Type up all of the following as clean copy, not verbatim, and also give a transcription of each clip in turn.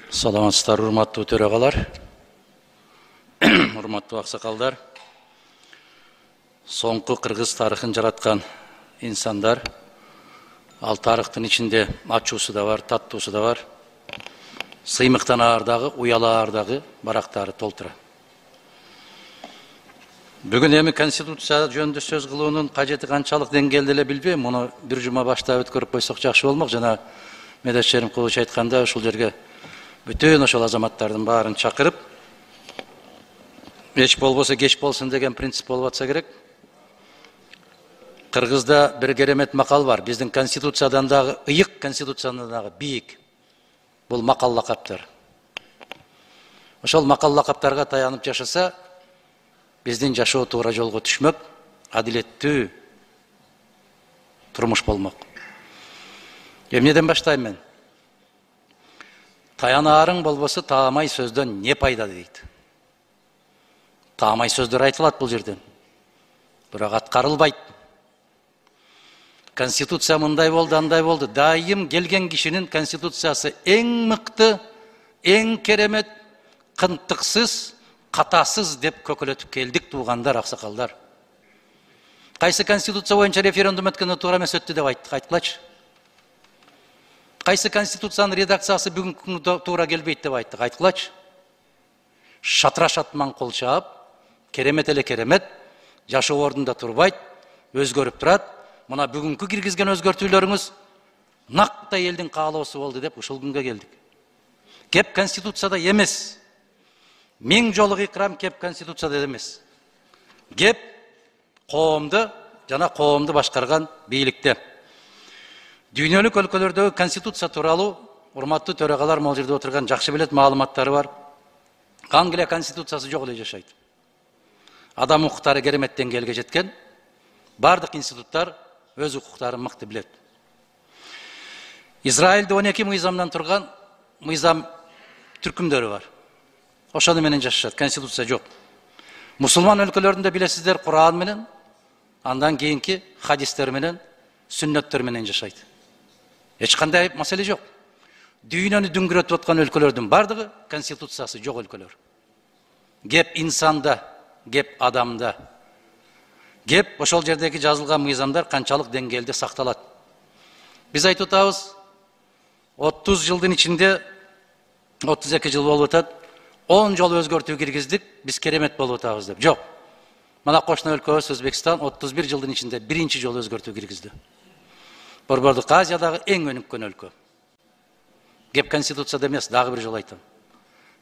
Саламатсыздар, урматтуу төрагалар, урматтуу аксакалдар, соңку кыргыз тарыхын жараткан инсандар, ал тарыхтын ичинде ачуусу да бар, таттуусу да бар, сыймыктан аардагы, уялаардагы барактары толтура. Бүгүн эми конституция жөнүндө сөз кылуунун кажети канчалык деңгээлде эле билбейм, муну бир жума баштап өткөрүп койсок жакшы болмок. Жана Медешерим Кулуч айтканда, ушул жерге бүтүн ошол азаматтардын баарын чакырып, эч болбосо кеч болсун деген принцип болуп атса керек. Кыргызда бир керемет макал бар. Биздин конституциядан дагы ыйык, конституциядан дагы бийик. Бул макал лакаптар. Ошол макал лакаптарга таянып жашаса, биздин жашоо туура жолго түшмөк, адилеттүү турмуш болмок. Эмнеден баштайм мен? Таянаарың болбосо таамай сөздөн не пайда дейт. Таамай сөздөр айтылат бул жерден. Бирок аткарылбайт. Конституция мындай болду, андай болду. Дайым келген кишинин конституциясы эң мыкты, эң керемет, кынтыксыз, катасыз деп көкөлөтүп келдик туугандар, аксакалдар. Кайсы конституция боюнча референдум өткөндө туура эмес өттү деп айттык, айткылачы. Кайсы конституциянын редакциясы бүгүнкү күндө туура келбейт деп айттык, айткылачы. Шатыра шатман кол чаап, керемет эле керемет, жашоо ордунда турбайт, өзгөрүп турат. Мына бүгүнкү киргизген өзгөртүүлөрүңүз нактай элдин каалоосу болду деп ушул күнгө келдик. Кеп конституцияда эмес. Миң жолу икрам кеп конституцияда эмес. Кеп коомду жана коомду башкарган бийликте. Дүйнөлүк өлкөлөрдөгү конституция тууралуу урматтуу төрагалар могул жерде отурган жакшы билет, маалыматтары бар. Англия конституциясы жок эле жашайт. Адам укуктары керемет деңгээлге жеткен. Бардык институттар өз укуктарын мыкты билет. Израилде 12 мыйзамдан турган мыйзам түркүмдөрү бар. Ошону менен жашашат, конституция жок. Мусулман өлкөлөрүндө билесиздер, Куран менен, андан кийинки хадистер менен, сүннөттөр менен жашайт. Эч кандай маселе жок. Дүйнөнү дүңгүрөтүп аткан өлкөлөрдүн бардыгы конституциясы жок өлкөлөр. Кеп инсанда, кеп адамда. Кеп ошол жердеги жазылган мыйзамдар канчалык деңгээлде сакталат. Биз айтып атабыз, 30 жылдын ичинде 32 жыл болуп атат. 10 жол өзгөртүү киргиздик, биз керемет болуп атабыз деп. Жок. Мына кошуна өлкөбүз Өзбекстан 31 жылдын ичинде биринчи жол өзгөртүү киргизди. Борбордук Азиядагы эң өнүккөн өлкө. Кеп конституцияда эмес, дагы бир жол айтам.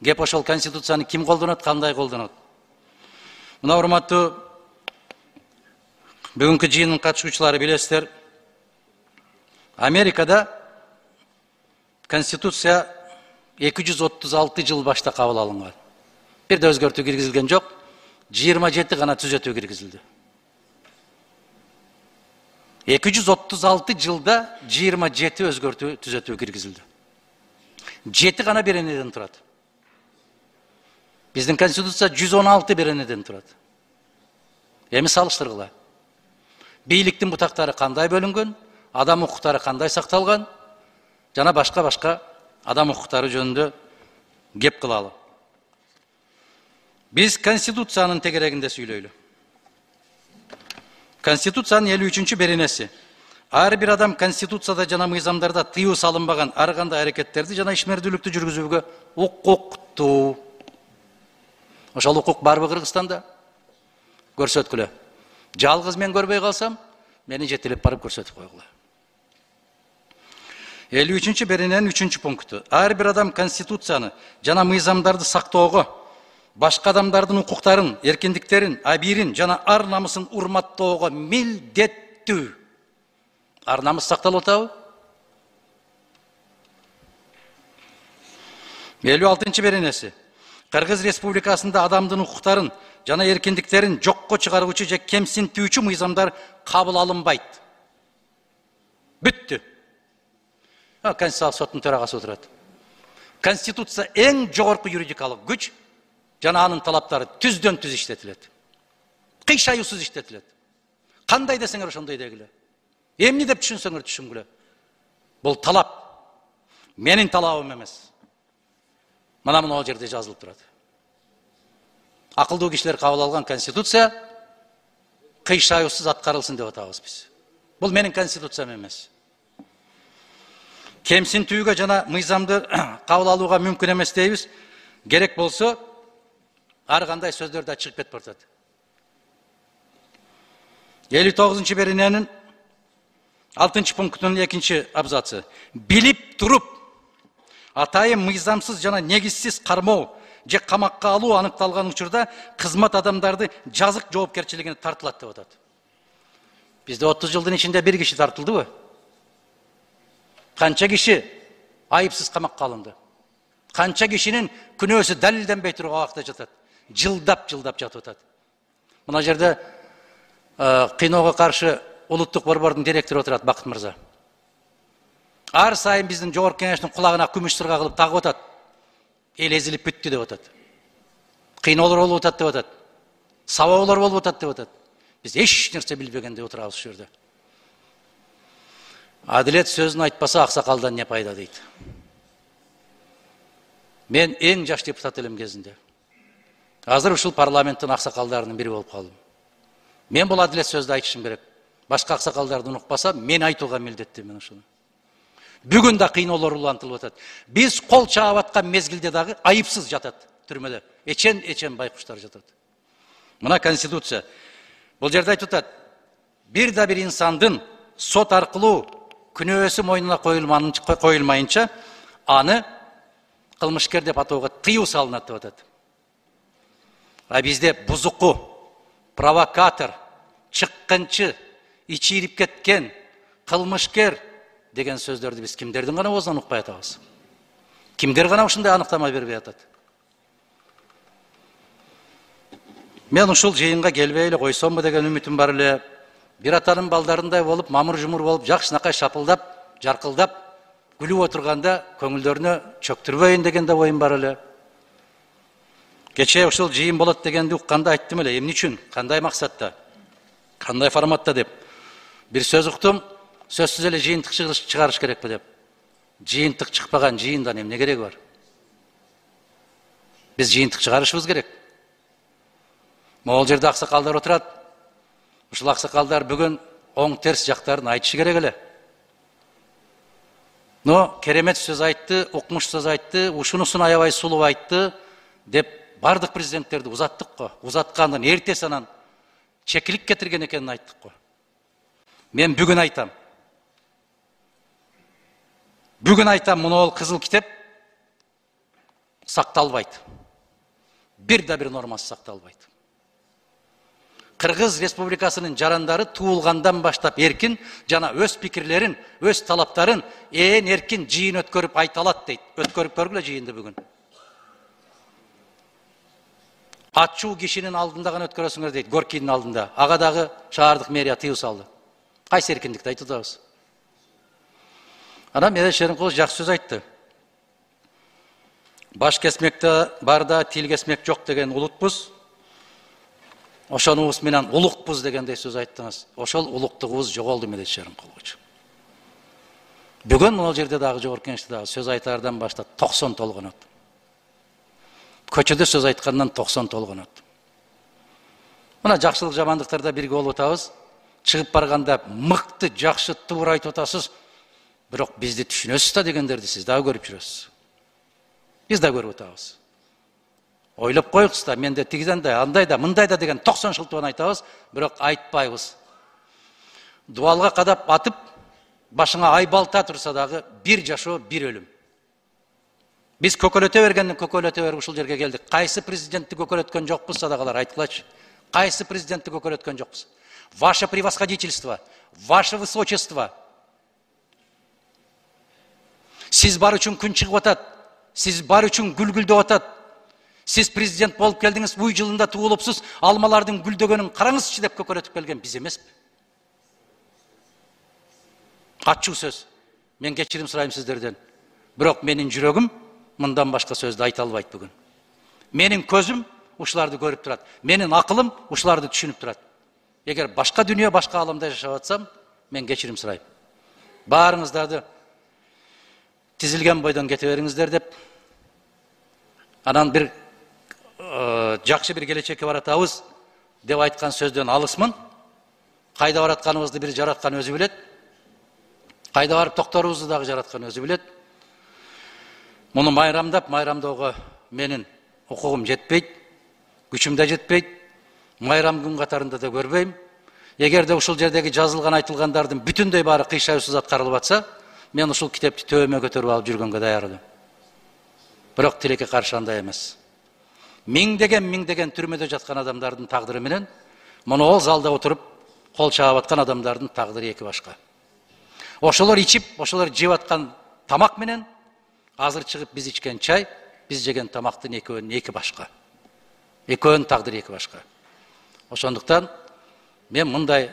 Кеп ошол конституцияны ким колдонот, кандай колдонот? Мына урматтуу бүгүнкү жыйындын катышуучулары билесиздер, Америкада конституция 236 жыл башта кабыл алынган. Бир да өзгөртүү киргизилген жок, 27 гана түзөтүү киргизилди. 236 жылда 27 өзгөртүү түзөтүү киргизилди. 7 гана беренеден турат. Биздин конституция 116 беренеден турат. Эми салыштыргыла. Бийликтин бутактары кандай бөлүнгөн, адам укуктары кандай сакталган, жана башка адам укуктары жөнүндө кеп кылалы. Биз конституциянын тегерегинде сүйлөйлү. Конституциянын 53-чү беренеси. Ар бир адам конституцияда жана мыйзамдарда тыюу салынбаган ар кандай аракеттерди жана ишмердүүлүктү жүргүзүүгө укуктуу. Ошол укук барбы Кыргызстанда? Көрсөткүлө. Жалгыз мен көрбөй калсам, мени жетелеп барып көрсөтүп койгула. 53-чү берененин 3-чү пункту. Ар бир адам конституцияны жана мыйзамдарды сактоого, башка адамдардын укуктарын, эркиндиктерин, абийирин жана ар намысын урматтоого милдеттүү. Ар намыс сакталып атабы? 56-чы беренеси. Кыргыз Республикасында адамдын укуктарын жана эркиндиктерин жокко чыгаруучу же кемсинтүүчү мыйзамдар кабыл алынбайт. Бүттү. Конституциялык соттун төрагасы отурат. Конституция эң жогорку юридикалык күч жана анын талаптары түздөн түз иштетилет. Кыйшаюусуз иштетилет. Кандай десеңер ошондой дегиле. Эмне деп түшүнсөңөр түшүнгүлө. Бул талап. Менин талабым эмес. Мына могу жерде жазылып турат. Акылдуу кишилер кабыл алган конституция кыйшаюусуз аткарылсын деп атабыз биз. Бул менин конституциям эмес. Кемсинтүүгө жана мыйзамды кабыл алууга мүмкүн эмес дейбиз. Керек болсо ар кандай сөздөр да чыгып кетип атат. 59-берененин 6-пунктунун 2 абзацы. Билип туруп атайын мыйзамсыз жана негизсиз кармоо же камакка алуу аныкталган учурда кызмат адамдарды жазык жоопкерчилигине тартылат деп атат. Бизде 30 жылдын ичинде бир киши тартылдыбы? Канча киши айыпсыз камакка алынды? Канча кишинин күнөөсү далилденбей туруп абакта жатат? Жылдап жатып атат. Мына жерде кыйноого каршы улуттук борбордун директору отурат, Бакыт мырза. Ар сайын биздин жогорку кеңештин кулагына күмүш сырга кылып тагып атат. Эл эзилип бүттү деп атат. Кыйноолор болуп атат деп атат. Сабоолор болуп атат деп атат. Биз эч нерсе билбегендей отурабыз ушул жерде. Адилет сөзүн айтпаса аксакалдан не пайда дейт. Мен эң жаш депутат элем кезинде. Азыр ушул парламенттин аксакалдарынын бири болуп калдым. Мен бул адилет сөздү айтышым керек. Башка аксакалдарды унукпаса, мен айтууга милдеттимин ушуну. Бүгүн да кыйноолор улантылып атат. Биз кол чаап аткан мезгилде дагы айыпсыз жатат түрмөдө. Эчен байкуштар жатат. Мына конституция. Бул жерде айтып атат. Бир да бир инсандын сот аркылуу күнөөсү мойнуна коюлмайынча аны кылмышкер деп атоого тыюу салынат деп атат. А бизде бузуку, провокатор, чыккынчы, ичирип кеткен, кылмышкер деген сөздөрдү биз кимдердин гана оозунан укпай атабыз? Кимдер гана ушундай аныктама бербей атат? Мен ушул жыйынга келбей эле койсомбу деген үмүтүм бар эле. Бир атанын балдарындай болуп, мамыр-жумур болуп, жакшынакай шапылдап, жаркылдап, күлүп отурганда көңүлдөрүнө чөктүрбөйүн деген да оюм бар эле. Кече ушул жыйын болот дегенди укканда айттым эле, эмне үчүн, кандай максатта, кандай форматта деп. Бир сөз уктум, сөзсүз эле жыйынтык чыгарыш керекпи деп. Жыйынтык чыкпаган жыйындан эмне кереги бар? Биз жыйынтык чыгарышыбыз керек. Могул жерде аксакалдар отурат. Ушул аксакалдар бүгүн оң терс жактарын айтышы керек эле. Но керемет сөз айтты, укмуш сөз айтты, ушунусун аябай сулуу айтты деп бардык президенттерди узаттык го. Узаткандан эртеси анан чекилик кетирген экенин айттык го. Мен бүгүн айтам. Бүгүн айтам, мына кызыл китеп сакталбайт. Бир да бир нормасы сакталбайт. Кыргыз Республикасынын жарандары туулгандан баштап эркин жана өз пикирлерин, өз талаптарын эркин жыйын өткөрүп айта алат дейт. Өткөрүп көргүлө жыйынды бүгүн. Ачуу кишинин алдында гана өткөрөсүңөр дейт, Горкийдин алдында. Ага дагы шаардык мэрия тыюу салды. Кайсы эркиндикти айтып атабыз? Анан Медет Шеримкулов жакшы сөз айтты. Баш кесмекте барда тил кесмек жок деген улутпуз. Ошонубуз менен улукпуз дегендей сөз айттыңыз. Ошол улуктугубуз жоголду Медет Шеримкулович. Бүгүн могул жерде дагы жогорку кеңеште дагы сөз айтаардан баштап 90 толгонот. Көчөдө сөз айткандан 90 толгонот. Мына жакшылык жамандыктарда бирге болуп атабыз. Чыгып барганда мыкты, жакшы, туура айтып атасыз. Бирок бизди түшүнөсүз да дегендерди сиз дагы көрүп жүрөсүз. Биз да көрүп атабыз. Ойлоп коюңуз да, менде тигиден да, андай да, мындай да деген 90 шылтуан айтабыз, бирок айтпайбыз. Дуалга кадап атып, башыңа ай балта турса дагы бир жашоо, бир өлүм. Биз көкөлөтө бергенден көкөлөтө берип ушул жерге келдик. Кайсы президентти көкөлөткөн жокпуз, садагалар айткылачы. Кайсы президентти көкөлөткөн жокпуз? Ваше превосходительство, ваше высочество. Сиз бар үчүн күн чыгып атат. Сиз бар үчүн гүл гүлдөп атат. Сиз президент болуп келдиңиз, буй жылында туулупсуз, алмалардын гүлдөгөнүн караңызчы деп көкөлөтүп келген биз эмеспи? Ачуу сөз. Мен кечирим сурайм сиздерден. Бирок менин жүрөгүм мындан башка сөздү айта албайт бүгүн. Менин көзүм ушуларды көрүп турат. Менин акылым ушуларды түшүнүп турат. эгер башка дүнүйө, башка аламда жашап атсам, мен кечирим сурайм. Баарыңыздарды тизилген бойдон кете бериңиздер деп, анан бир жакшы бир келечекке баратабыз деп айткан сөздөн алысмын. Кайда баратканыбызды бир жараткан өзү билет. Кайда барып токторубузду дагы жараткан өзү билет. Муну майрамдоого менин укугум жетпейт, күчүм да жетпейт. Майрам күн катарында да көрбөйм. Эгерде ушул жердеги жазылган айтылгандардын бүтүндөй баары кыйшайсыз аткарылып атса, мен ушул китепти төбөмө көтөрүп алып жүргөнгө даяр элем. Бирок тилекке каршы андай эмес. Миңдеген түрмөдө жаткан адамдардын тагдыры менен монол залда отуруп кол чаап аткан адамдардын тагдыры эки башка. Ошолор ичип, ошолор жеп аткан тамак менен азыр чыгып биз ичкен чай, биз жеген тамактын экөөнүн эки башка. Экөөнүн тагдыры эки башка. Ошондуктан мен мындай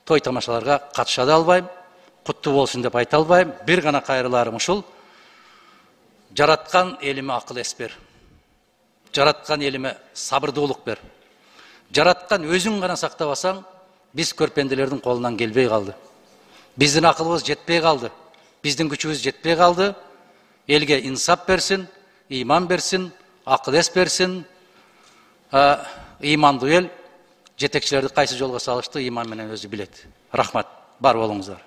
той тамашаларга катыша да албайм, куттуу болсун деп айта албайм. Бир гана кайрыларым ушул: жараткан элиме акыл эс бер. Жараткан элиме сабырдуулук бер. Жараткан өзүң гана сактабасаң, биз көрпенделердин колунан келбей калды. Биздин акылыбыз жетпей калды. Биздин күчүбүз жетпей калды. Элге инсап берсин, иман берсин, акыл эс берсин. Имандуу эл жетекчилерди кайсы жолго салышты иман менен өзү билет. Рахмат, бар болуңуздар.